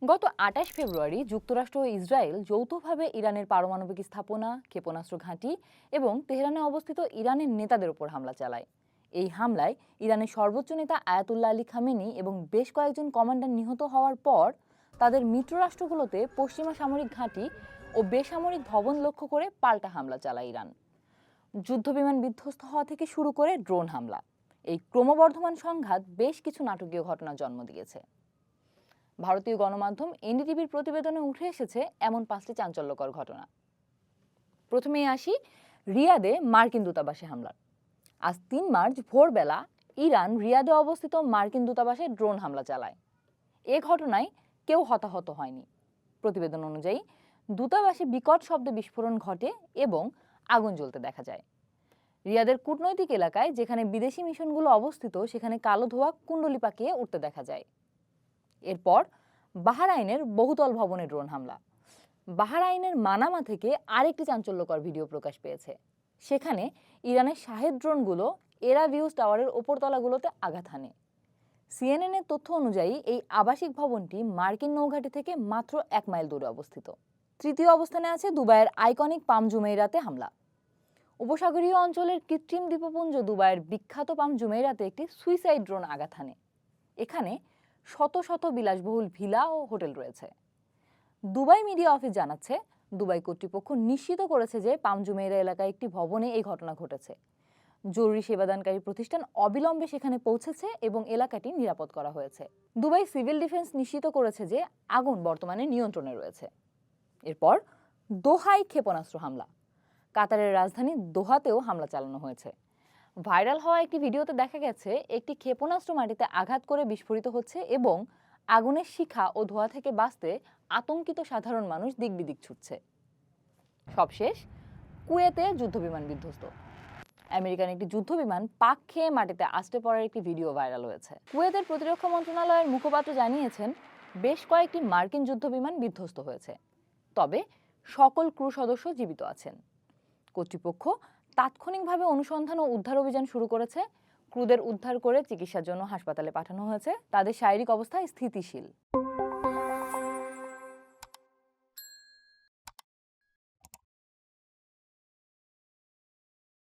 গত ২৮ ফেব্রুয়ারি যুক্তরাষ্ট্র ও ইসরায়েল যৌথভাবে ইরানের পারমাণবিক স্থাপনা, ক্ষেপণাস্ত্র ঘাঁটি এবং তেহরানে অবস্থিত ইরানের নেতাদের উপর হামলা চালায়। এই হামলায় ইরানের সর্বোচ্চ নেতা আয়াতুল্লাহ আলী খামেনি এবং বেশ কয়েকজন কমান্ডার নিহত হওয়ার পর তাদের মিত্ররাষ্ট্রগুলোতে পশ্চিমা সামরিক ঘাঁটি ও বেসামরিক ভবন লক্ষ্য করে পাল্টা হামলা চালায় ইরান। যুদ্ধবিমান বিধ্বস্ত হওয়া থেকে শুরু করে ড্রোন হামলা, এই ক্রমবর্ধমান সংঘাত বেশ কিছু নাটকীয় ঘটনার জন্ম দিয়েছে। ভারতীয় গণমাধ্যম এনডিটিভির প্রতিবেদনে উঠে এসেছে এমন ৫টি চাঞ্চল্যকর ঘটনা। প্রথমেই আসি রিয়াদে মার্কিন দূতাবাসে হামলার। আজ ৩ মার্চ ভোরবেলা ইরান রিয়াদে অবস্থিত মার্কিন দূতাবাসে ড্রোন হামলা চালায়। এ ঘটনায় কেউ হতাহত হয়নি। প্রতিবেদন অনুযায়ী দূতাবাসে বিকট শব্দে বিস্ফোরণ ঘটে এবং আগুন জ্বলতে দেখা যায়। রিয়াদের কূটনৈতিক এলাকায় যেখানে বিদেশি মিশনগুলো অবস্থিত সেখানে কালো ধোঁয়া কুণ্ডলি পাকিয়ে উঠতে দেখা যায়। এরপর বাহরাইনের বহুতল ভবনে ড্রোন হামলা। বাহরাইনের মানামা থেকে আরেকটি চাঞ্চল্যকর ভিডিও প্রকাশ পেয়েছে। সেখানে ইরানের শাহেদ ড্রোনগুলো এরাভিউস টাওয়ারের ওপরতলাগুলোতে আঘাত হানে। সিএনএনের তথ্য অনুযায়ী এই আবাসিক ভবনটি মার্কিন নৌঘাঁটি থেকে মাত্র ১ মাইল দূরে অবস্থিত। তৃতীয় অবস্থানে আছে দুবাইয়ের আইকনিক পাম জুমেইরাতে হামলা। উপসাগরীয় অঞ্চলের কৃত্রিম দ্বীপপুঞ্জ দুবাইয়ের বিখ্যাত পাম জুমেইরাতে একটি সুইসাইড ড্রোন আঘাত হানে। এখানে শত শত বিলাসবহুল ভিলা ও হোটেল রয়েছে। দুবাই মিডিয়া অফিস জানাচ্ছে, দুবাই কর্তৃপক্ষ নিশ্চিত করেছে যে পাম জুমেইরা এলাকায় একটি ভবনে এই ঘটনা ঘটেছে। জরুরি সেবাদানকারী প্রতিষ্ঠান অবিলম্বে সেখানে পৌঁছেছে এবং এলাকাটি নিরাপদ করা হয়েছে। দুবাই সিভিল ডিফেন্স নিশ্চিত করেছে যে আগুন বর্তমানে নিয়ন্ত্রণে রয়েছে। এরপর দোহায় ক্ষেপণাস্ত্র হামলা। কাতারের রাজধানী দোহাতেও হামলা চালানো হয়েছে। ভাইরাল হওয়া একটি ভিডিওতে দেখা গেছে একটি ক্ষেপণাস্ত্র মাটিতে আঘাত করে বিস্ফোরিত হচ্ছে এবং আগুনের শিখা ও ধোঁয়া থেকে বাঁচতে আতঙ্কিত সাধারণ মানুষ দিকবিদিক ছুটছে। সবশেষ কুয়েতে যুদ্ধবিমান বিধ্বস্ত। আমেরিকান একটি যুদ্ধবিমান পাক খেয়ে মাটিতে আছড়ে পড়ার একটি ভিডিও ভাইরাল হয়েছে। কুয়েতের প্রতিরক্ষা মন্ত্রণালয়ের মুখপাত্র জানিয়েছেন বেশ কয়েকটি মার্কিন যুদ্ধবিমান বিধ্বস্ত হয়েছে, তবে সকল ক্রু সদস্য জীবিত আছেন। কর্তৃপক্ষ তাৎক্ষণিকভাবে অনুসন্ধান ও উদ্ধার অভিযান শুরু করেছে। ক্রুদের উদ্ধার করে চিকিৎসার জন্য হাসপাতালে পাঠানো হয়েছে। তাদের শারীরিক অবস্থা স্থিতিশীল।